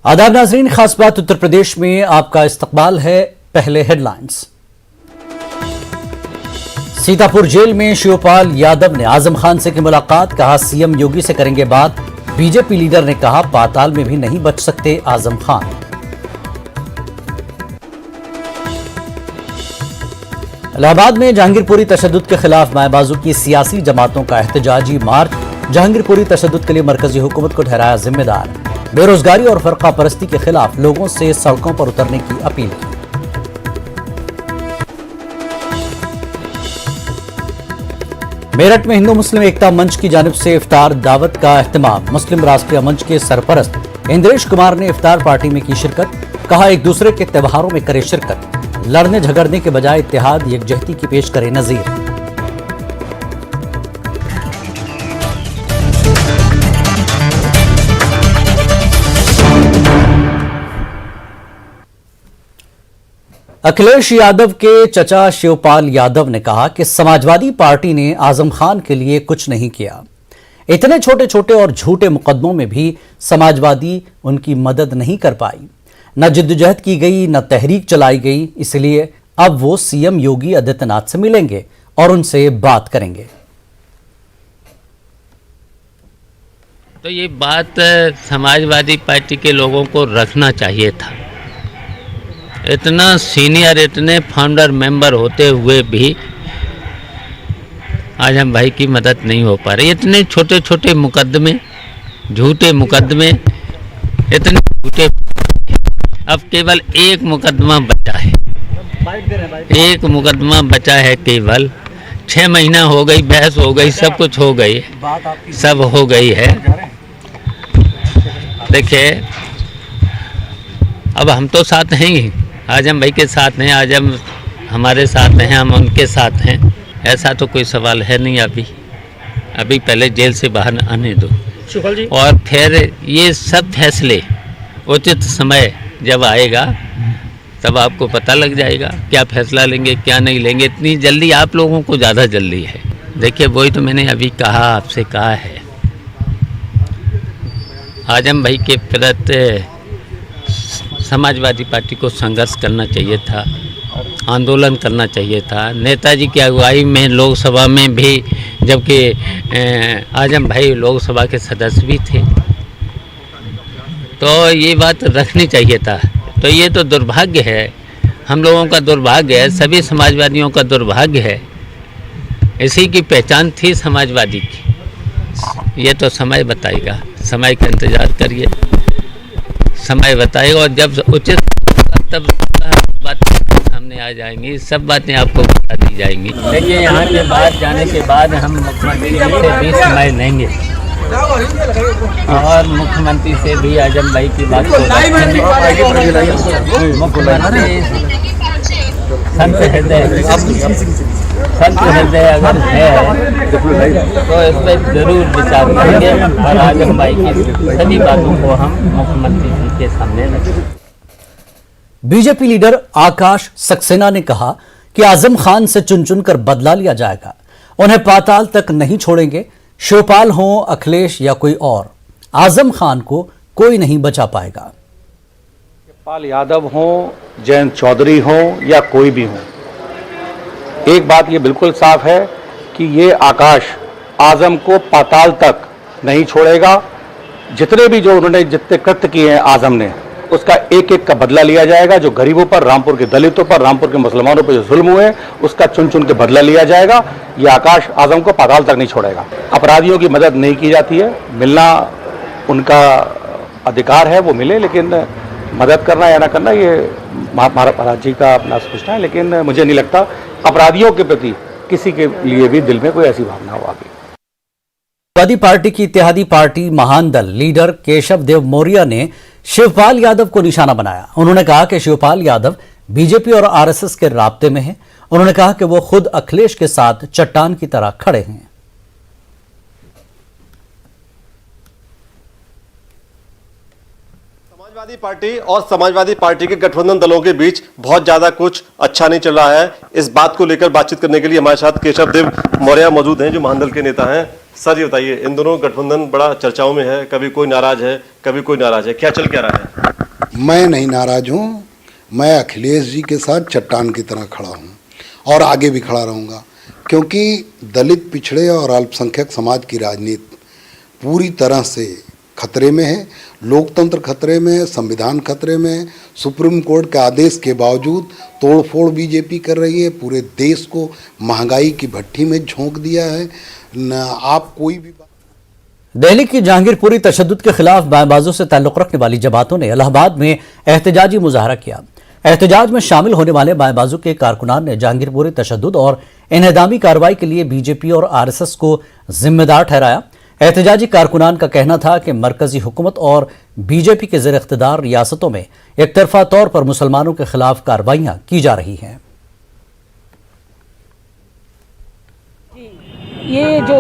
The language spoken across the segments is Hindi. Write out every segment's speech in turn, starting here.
आदाब नाजरीन, खास बात उत्तर प्रदेश में आपका इस्तकबाल है। पहले हेडलाइंस। सीतापुर जेल में शिवपाल यादव ने आजम खान से की मुलाकात, कहा सीएम योगी से करेंगे बात। बीजेपी लीडर ने कहा पाताल में भी नहीं बच सकते आजम खान। इलाहाबाद में जहांगीरपुरी तशद्दुद के खिलाफ माएबाजू की सियासी जमातों का एहतजाजी मार्च। जहांगीरपुरी तशद्दुद के लिए मरकजी हुकूमत को ठहराया जिम्मेदार। बेरोजगारी और फरका परस्ती के खिलाफ लोगों से सड़कों पर उतरने की अपील की। मेरठ में हिंदू मुस्लिम एकता मंच की जानिब से इफ्तार दावत का एहतमाम। मुस्लिम राष्ट्रीय मंच के सरपरस्त इंद्रेश कुमार ने इफ्तार पार्टी में की शिरकत, कहा एक दूसरे के त्योहारों में करे शिरकत, लड़ने झगड़ने के बजाय इत्तेहाद यकजहती की पेश करे नजीर। अखिलेश यादव के चचा शिवपाल यादव ने कहा कि समाजवादी पार्टी ने आजम खान के लिए कुछ नहीं किया। इतने छोटे छोटे और झूठे मुकदमों में भी समाजवादी उनकी मदद नहीं कर पाई। न जिद्दोजहद की गई, न तहरीक चलाई गई। इसलिए अब वो सीएम योगी आदित्यनाथ से मिलेंगे और उनसे बात करेंगे। तो ये बात समाजवादी पार्टी के लोगों को रखना चाहिए था। इतना सीनियर, इतने फाउंडर मेंबर होते हुए भी आजम भाई की मदद नहीं हो पा रही। इतने छोटे छोटे मुकदमे, झूठे मुकदमे, इतने झूठे। अब केवल एक मुकदमा बचा है, एक मुकदमा बचा है केवल। 6 महीना हो गई, बहस हो गई, सब कुछ हो गई, सब हो गई है। देखिए, अब हम तो साथ हैं ही, आजम भाई के साथ हैं, आजम हमारे साथ हैं, हम उनके साथ हैं। ऐसा तो कोई सवाल है नहीं। अभी पहले जेल से बाहर आने दो, और फिर ये सब फैसले उचित समय जब आएगा तब आपको पता लग जाएगा क्या फैसला लेंगे, क्या नहीं लेंगे। इतनी जल्दी आप लोगों को ज़्यादा जल्दी है। देखिए, वही तो मैंने अभी कहा, आपसे कहा है, आजम भाई के प्रति समाजवादी पार्टी को संघर्ष करना चाहिए था, आंदोलन करना चाहिए था। नेताजी की अगुवाई में लोकसभा में भी, जबकि आजम भाई लोकसभा के सदस्य भी थे, तो ये बात रखनी चाहिए था। तो ये तो दुर्भाग्य है, हम लोगों का दुर्भाग्य है, सभी समाजवादियों का दुर्भाग्य है। इसी की पहचान थी समाजवादी की। ये तो समय बताएगा, समय का इंतज़ार करिए, समय बताएगा, और जब उचित तब बातें सामने आ जाएंगी, सब बातें आपको बता दी जाएंगी। देखिए, यहाँ के बाद जाने के बाद हम मुख्यमंत्री से भी समय लेंगे और मुख्यमंत्री से भी आजम भाई की बात को रखेंगे। मुख्यमंत्री संत हृदय अगर है तो इस पर जरूर विचार करेंगे और आजम भाई की सभी बातों को हम मुख्यमंत्री जी के सामने रखेंगे। बीजेपी लीडर आकाश सक्सेना ने कहा कि आजम खान से चुन चुनकर बदला लिया जाएगा, उन्हें पाताल तक नहीं छोड़ेंगे। शिवपाल हो, अखिलेश या कोई और, आजम खान को कोई नहीं बचा पाएगा। शिवपाल यादव हो, जयंत चौधरी हो या कोई भी हो, एक बात ये बिल्कुल साफ है कि ये आकाश आजम को पाताल तक नहीं छोड़ेगा। जितने भी जो उन्होंने जितने कृत्य किए हैं आजम ने, उसका एक एक का बदला लिया जाएगा। जो गरीबों पर, रामपुर के दलितों पर, रामपुर के मुसलमानों पर जो जुल्म हुए, उसका चुन चुन के बदला लिया जाएगा। ये आकाश आजम को पाताल तक नहीं छोड़ेगा। अपराधियों की मदद नहीं की जाती है, मिलना उनका अधिकार है, वो मिले, लेकिन मदद करना या ना करना ये महाराज जी का अपना सोचना है। लेकिन मुझे नहीं लगता अपराधियों के प्रति किसी के लिए भी दिल में कोई ऐसी भावना हो आगे। समाजवादी पार्टी की इत्तेहादी पार्टी महान दल लीडर केशव देव मौर्य ने शिवपाल यादव को निशाना बनाया। उन्होंने कहा कि शिवपाल यादव बीजेपी और आरएसएस के राब्ते में हैं। उन्होंने कहा कि वो खुद अखिलेश के साथ चट्टान की तरह खड़े हैं। समाजवादी पार्टी और समाजवादी पार्टी के गठबंधन दलों के बीच बहुत ज्यादा कुछ अच्छा नहीं चल रहा है। इस बात को लेकर बातचीत करने के लिए हमारे साथ केशव देव मौर्य मौजूद हैं, जो महान दल के नेता हैं। सर ये बताइए, इन दोनों गठबंधन बड़ा चर्चाओं में है, कभी कोई नाराज है, कभी कोई नाराज है, क्या चल क्या रहा है? मैं नहीं नाराज हूँ। मैं अखिलेश जी के साथ चट्टान की तरह खड़ा हूँ और आगे भी खड़ा रहूँगा, क्योंकि दलित, पिछड़े और अल्पसंख्यक समाज की राजनीति पूरी तरह से खतरे में है। लोकतंत्र खतरे में है, संविधान खतरे में है। सुप्रीम कोर्ट के आदेश के बावजूद तोड़फोड़ बीजेपी कर रही है, पूरे देश को महंगाई की भट्ठी में झोंक दिया है। न आप कोई भी दिल्ली की जहांगीरपुरी तशद्दुद के खिलाफ बाएं बाजू से ताल्लुक रखने वाली जमातों ने इलाहाबाद में एहतजाजी मुजाहरा किया। एहतजाज में शामिल होने वाले बाएं बाजू के कारकुनान ने जहांगीरपुरी तशद्दुद और इन्हदामी कार्रवाई के लिए बीजेपी और आरएसएस को जिम्मेदार ठहराया। एहतजाजी कारकुनान का कहना था कि मरकजी हुकूमत और बीजेपी के ज़ेर इख्तिदार रियासतों में एक तरफा तौर पर मुसलमानों के खिलाफ कार्रवाइयां की जा रही हैं। ये जो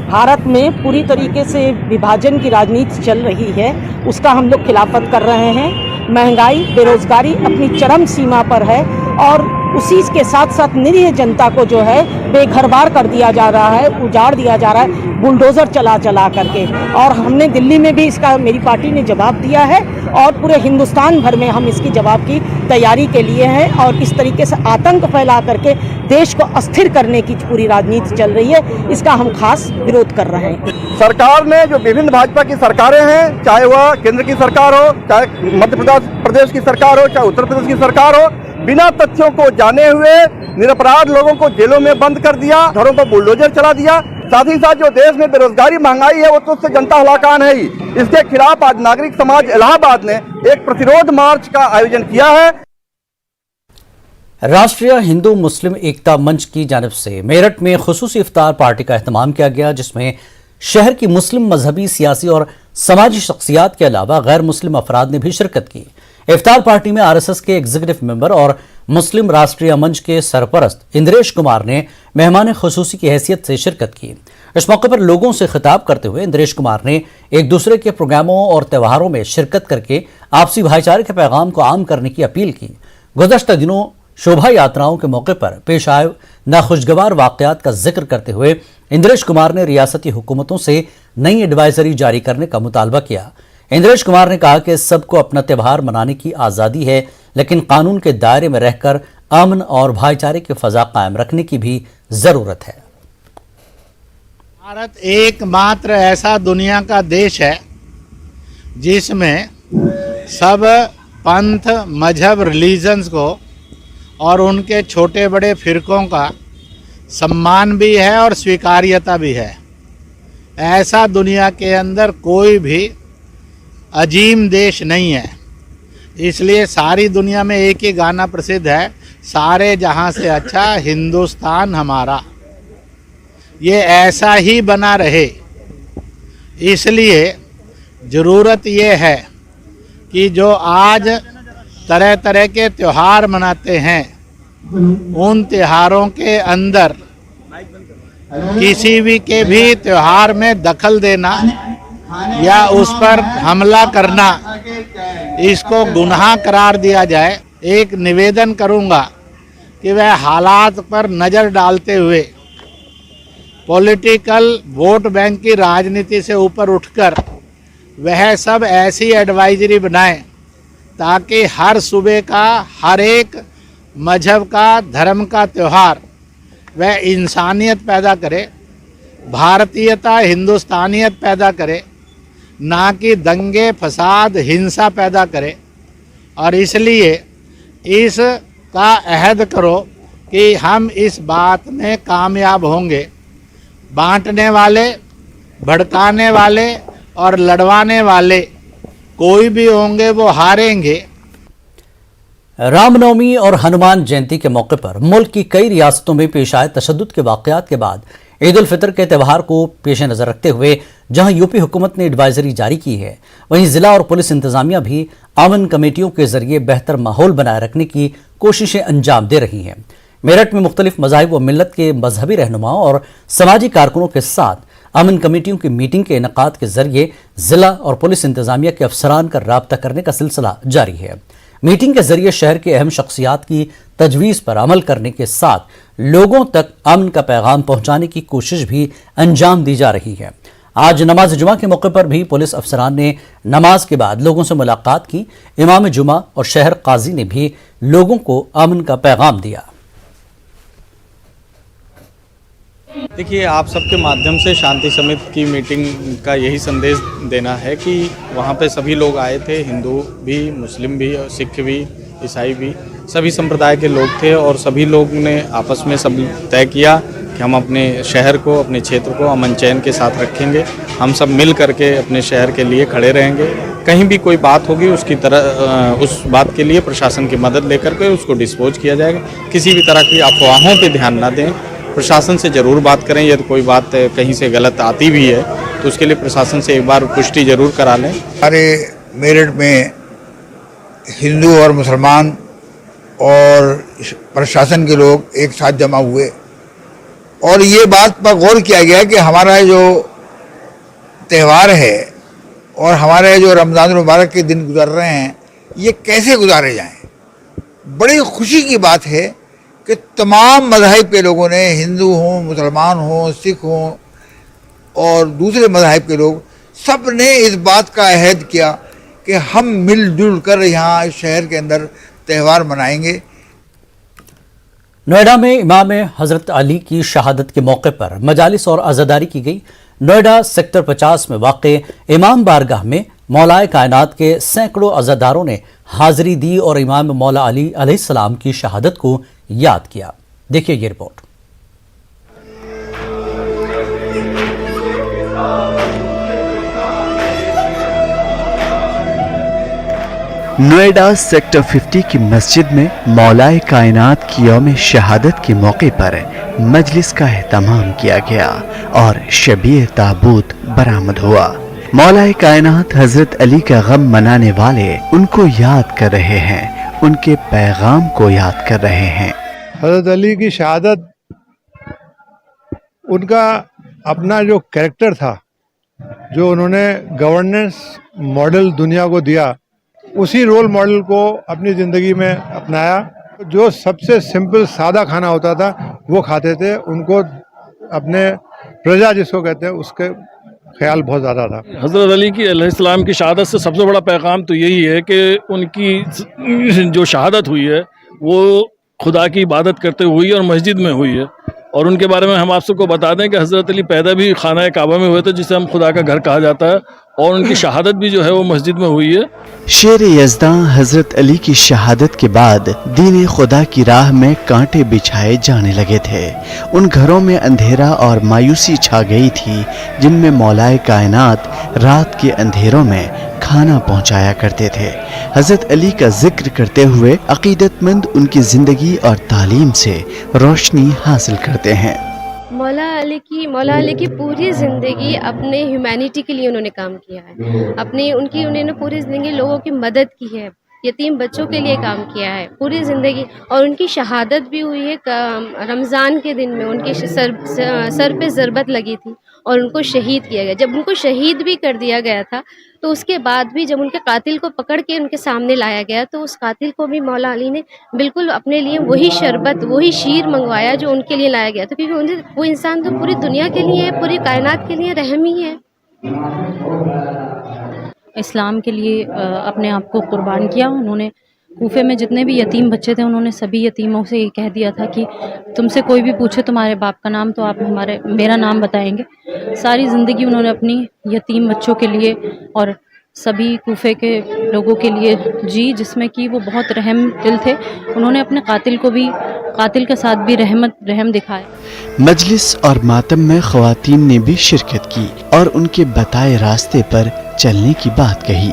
भारत में पूरी तरीके से विभाजन की राजनीति चल रही है, उसका हम लोग खिलाफत कर रहे हैं। महंगाई, बेरोजगारी अपनी चरम सीमा पर है और उसी के साथ साथ निरीह जनता को जो है बेघरबार कर दिया जा रहा है, उजाड़ दिया जा रहा है बुलडोज़र चला चला करके। और हमने दिल्ली में भी इसका, मेरी पार्टी ने जवाब दिया है और पूरे हिंदुस्तान भर में हम इसकी जवाब की तैयारी के लिए हैं। और इस तरीके से आतंक फैला करके देश को अस्थिर करने की पूरी राजनीति चल रही है, इसका हम खास विरोध कर रहे हैं। सरकार ने जो विभिन्न भाजपा की सरकारें हैं, चाहे वह केंद्र की सरकार हो, चाहे मध्य प्रदेश की सरकार हो, चाहे उत्तर प्रदेश की सरकार हो, बिना तथ्यों को जाने हुए निरपराध लोगों को जेलों में बंद कर दिया, घरों पर बुलडोजर चला दिया। साथ ही साथ जो देश में बेरोजगारी, महंगाई है, वो तो उससे जनता हलाकान है ही। इसके खिलाफ आज नागरिक समाज इलाहाबाद ने एक प्रतिरोध मार्च का आयोजन किया है। राष्ट्रीय हिंदू मुस्लिम एकता मंच की जानिब से मेरठ में खुसूसी इफ्तार पार्टी का एहतमाम किया गया, जिसमें शहर की मुस्लिम मजहबी, सियासी और समाजी शख्सियात के अलावा गैर मुस्लिम अफराद ने भी शिरकत की। इफ्तार पार्टी में आरएसएस के एग्जीक्यूटिव मेंबर और मुस्लिम राष्ट्रीय मंच के सरपरस्त इंद्रेश कुमार ने मेहमान खुसूसी की हैसियत से शिरकत की। इस मौके पर लोगों से खिताब करते हुए इंद्रेश कुमार ने एक दूसरे के प्रोग्रामों और त्योहारों में शिरकत करके आपसी भाईचारे के पैगाम को आम करने की अपील की। गुज़श्ता दिनों शोभा यात्राओं के मौके पर पेश आए नाखुशगवार वाकयात का जिक्र करते हुए इंद्रेश कुमार ने रियासती हुकूमतों से नई एडवाइजरी जारी करने का मुतालबा किया। इंद्रेश कुमार ने कहा कि सबको अपना त्यौहार मनाने की आज़ादी है, लेकिन कानून के दायरे में रहकर अमन और भाईचारे की फजा कायम रखने की भी ज़रूरत है। भारत एकमात्र ऐसा दुनिया का देश है जिसमें सब पंथ, मजहब, रिलीजन्स को और उनके छोटे बड़े फिरकों का सम्मान भी है और स्वीकार्यता भी है। ऐसा दुनिया के अंदर कोई भी अजीम देश नहीं है। इसलिए सारी दुनिया में एक ही गाना प्रसिद्ध है, सारे जहां से अच्छा हिंदुस्तान हमारा। ये ऐसा ही बना रहे, इसलिए ज़रूरत ये है कि जो आज तरह तरह के त्यौहार मनाते हैं, उन त्योहारों के अंदर किसी भी के भी त्यौहार में दखल देना या उस पर हमला करना, इसको गुनाह करार दिया जाए। एक निवेदन करूंगा कि वह हालात पर नज़र डालते हुए पॉलिटिकल वोट बैंक की राजनीति से ऊपर उठकर वह सब ऐसी एडवाइजरी बनाएं ताकि हर सूबे का, हर एक मजहब का, धर्म का त्यौहार वह इंसानियत पैदा करे, भारतीयता, हिंदुस्तानियत पैदा करे, ना कि दंगे फसाद, हिंसा पैदा करे। और इसलिए इसका अहद करो कि हम इस बात में कामयाब होंगे। बांटने वाले, भड़काने वाले और लड़वाने वाले कोई भी होंगे वो हारेंगे। रामनवमी और हनुमान जयंती के मौके पर मुल्क की कई रियासतों में पेश आए तशद्दुद के वाकयात के बाद ईद उल फितर के त्यौहार को पेश नज़र रखते हुए जहां यूपी हुकूमत ने एडवाइजरी जारी की है, वहीं जिला और पुलिस इंतजामिया भी अमन कमेटियों के जरिए बेहतर माहौल बनाए रखने की कोशिशें अंजाम दे रही हैं। मेरठ में मुख्तलिफ मज़ाहिब व मिल्लत के मजहबी रहनुमाओं और समाजी कारकुनों के साथ अमन कमेटियों की मीटिंग के इनेकाद के जरिए जिला और पुलिस इंतजामिया के अफसरान का राब्ता करने का सिलसिला जारी है। मीटिंग के जरिए शहर के अहम शख्सियात की तजवीज़ पर अमल करने के साथ लोगों तक अमन का पैगाम पहुंचाने की कोशिश भी अंजाम दी जा रही है। आज नमाज जुमा के मौके पर भी पुलिस अफसरान ने नमाज के बाद लोगों से मुलाकात की। इमाम जुमा और शहर काजी ने भी लोगों को अमन का पैगाम दिया। देखिए, आप सबके माध्यम से शांति समिति की मीटिंग का यही संदेश देना है कि वहाँ पे सभी लोग आए थे, हिंदू भी, मुस्लिम भी, सिख भी, ईसाई भी, सभी संप्रदाय के लोग थे और सभी लोग ने आपस में सब तय किया कि हम अपने शहर को, अपने क्षेत्र को अमन चैन के साथ रखेंगे। हम सब मिल करके अपने शहर के लिए खड़े रहेंगे। कहीं भी कोई बात होगी उस बात के लिए प्रशासन की मदद लेकर के उसको डिस्पोज किया जाएगा। किसी भी तरह की अफवाहों पे ध्यान ना दें, प्रशासन से ज़रूर बात करें। यदि कोई बात कहीं से गलत आती भी है तो उसके लिए प्रशासन से एक बार पुष्टि ज़रूर करा लें। हमारे मेरठ में हिंदू और मुसलमान और प्रशासन के लोग एक साथ जमा हुए और ये बात पर गौर किया गया कि हमारा जो त्यौहार है और हमारे जो रमज़ान मुबारक के दिन गुजर रहे हैं ये कैसे गुजारे जाएं। बड़ी खुशी की बात है कि तमाम मज़हब के लोगों ने, हिंदू हों, मुसलमान हों, सिख हों और दूसरे मज़हब के लोग, सब ने इस बात का अहद किया कि हम मिलजुल कर यहाँ इस शहर के अंदर त्यौहार मनाएंगे। नोएडा में इमाम हजरत अली की शहादत के मौके पर मजालिस और अज़ादारी की गई। नोएडा सेक्टर 50 में वाक़े इमाम बारगाह में मौलाए कायनात के सैकड़ों अज़ादारों ने हाजिरी दी और इमाम मौला अली अलैहिस्सलाम की शहादत को याद किया। देखिए ये रिपोर्ट। नोएडा सेक्टर 50 की मस्जिद में मौलाए कायनात की यौम शहादत के मौके पर मजलिस का एहतमाम किया गया और शबीह ताबूत बरामद हुआ। मौलाए कायनात हजरत अली का गम मनाने वाले उनको याद कर रहे हैं, उनके पैगाम को याद कर रहे हैं। हजरत अली की शहादत, उनका अपना जो कैरेक्टर था, जो उन्होंने गवर्नेंस मॉडल दुनिया को दिया, उसी रोल मॉडल को अपनी ज़िंदगी में अपनाया। जो सबसे सिंपल सादा खाना होता था वो खाते थे। उनको अपने प्रजा जिसको कहते हैं उसके ख्याल बहुत ज़्यादा था। हज़रत अली की अलैहिस्सलाम की शहादत से सबसे बड़ा पैगाम तो यही है कि उनकी जो शहादत हुई है वो खुदा की इबादत करते हुई और मस्जिद में हुई है। और उनके बारे में हम आप सबको बता दें कि हज़रत अली पैदा भी खाना काबा में हुए थे, जिसे हम खुदा का घर कहा जाता है, और उनकी शहादत भी जो है वो मस्जिद में हुई है। शेर यज़दां हजरत अली की शहादत के बाद दीन खुदा की राह में कांटे बिछाए जाने लगे थे। उन घरों में अंधेरा और मायूसी छा गई थी जिनमें मौलाए कायनात रात के अंधेरों में खाना पहुंचाया करते थे। हजरत अली का जिक्र करते हुए अकीदतमंद उनकी जिंदगी और तालीम से रोशनी हासिल करते हैं। मौला अली की पूरी ज़िंदगी अपने ह्यूमैनिटी के लिए उन्होंने काम किया है। उन्होंने पूरी ज़िंदगी लोगों की मदद की है, यतीम बच्चों के लिए काम किया है पूरी ज़िंदगी। और उनकी शहादत भी हुई है रमज़ान के दिन में। उनके सर पे ज़रबत लगी थी और उनको शहीद किया गया। जब उनको शहीद भी कर दिया गया था तो उसके बाद भी जब उनके कातिल को पकड़ के उनके सामने लाया गया तो उस कातिल को भी मौला अली ने बिल्कुल अपने लिए वही शरबत, वही शीर मंगवाया जो उनके लिए लाया गया था। क्योंकि वो इंसान तो पूरी दुनिया के लिए, पूरी कायनात के लिए रहम ही है। इस्लाम के लिए अपने आप को कुर्बान किया। उन्होंने कूफे में जितने भी यतीम बच्चे थे उन्होंने सभी यतीमों से ये कह दिया था कि तुमसे कोई भी पूछे तुम्हारे बाप का नाम तो आप मेरा नाम बताएंगे। सारी ज़िंदगी उन्होंने अपनी यतीम बच्चों के लिए और सभी कूफे के लोगों के लिए जी, जिसमें कि वो बहुत रहम दिल थे। उन्होंने अपने कातिल के साथ भी रहम दिखाया। मजलिस और मातम में ख़वातीन ने भी शिरकत की और उनके बताए रास्ते पर चलने की बात कही।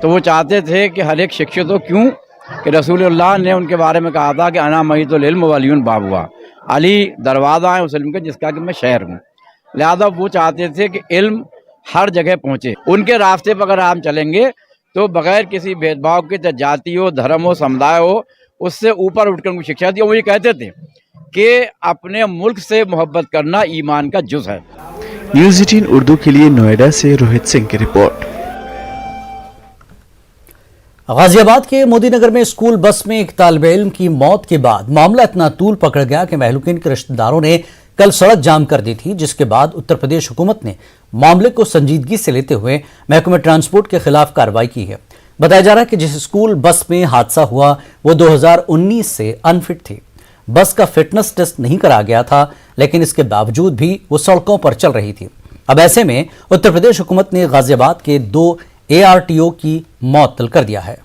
तो वो चाहते थे कि हर एक शिक्षित हो, क्यों कि रसूलुल्लाह ने उनके बारे में कहा था कि अना मईतुल इल्म वलियुन बाबुआ, अली दरवाज़ा है उस इल्म का जिसका कि मैं शहर हूँ। लिहाजा वो चाहते थे कि इल्म हर जगह पहुँचे। उनके रास्ते पर अगर हम चलेंगे तो बग़ैर किसी भेदभाव के, चाहे जाति हो, धर्म हो, समुदाय हो, उससे ऊपर उठकर उनको शिक्षा दी। वो ये कहते थे कि अपने मुल्क से मोहब्बत करना ईमान का जुज़ है। न्यूज़ 18 उर्दू के लिए नोएडा से रोहित सिंह की रिपोर्ट। गाजियाबाद के मोदीनगर में स्कूल बस में एक तालिबे इल्म की मौत के बाद मामला इतना तूल पकड़ गया कि महलूकिन के रिश्तेदारों ने कल सड़क जाम कर दी थी, जिसके बाद उत्तर प्रदेश हुकूमत ने मामले को संजीदगी से लेते हुए महकमे ट्रांसपोर्ट के खिलाफ कार्रवाई की है। बताया जा रहा है कि जिस स्कूल बस में हादसा हुआ वो 2019 से अनफिट थी। बस का फिटनेस टेस्ट नहीं करा गया था, लेकिन इसके बावजूद भी वो सड़कों पर चल रही थी। अब ऐसे में उत्तर प्रदेश हुकूमत ने गाजियाबाद के 2 ARTO की मौत तल कर दिया है।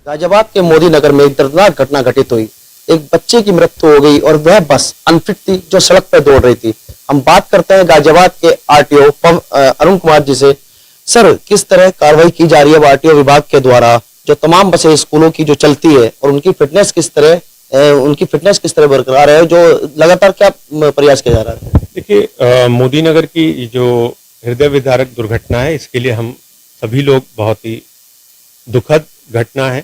गाजियाबाद के मोदी नगर में एक दर्दनाक घटना घटित हुई। एक बच्चे की मृत्यु हो गई और वह बस अनफिट थी जो सड़क पर दौड़ रही थी। हम बात करते हैं गाजियाबाद के RTO अरुण कुमार जी से। सर, किस तरह कार्रवाई की जा रही है RTO विभाग के द्वारा जो तमाम बसें स्कूलों की जो चलती है, और उनकी फिटनेस किस तरह बरकरार है, जो लगातार क्या प्रयास किया जा रहा है? देखिए, मोदी नगर की जो हृदय विदारक दुर्घटना है, इसके लिए हम सभी लोग बहुत ही दुखद घटना है।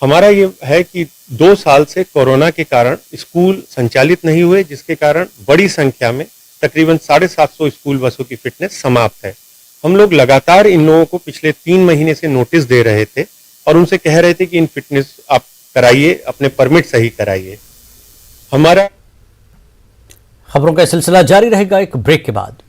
हमारा ये है कि 2 साल से कोरोना के कारण स्कूल संचालित नहीं हुए, जिसके कारण बड़ी संख्या में तकरीबन 750 स्कूल बसों की फिटनेस समाप्त है। हम लोग लगातार इन लोगों को पिछले 3 महीने से नोटिस दे रहे थे और उनसे कह रहे थे कि इन फिटनेस आप कराइए, अपने परमिट सही कराइए। हमारा खबरों का सिलसिला जारी रहेगा एक ब्रेक के बाद।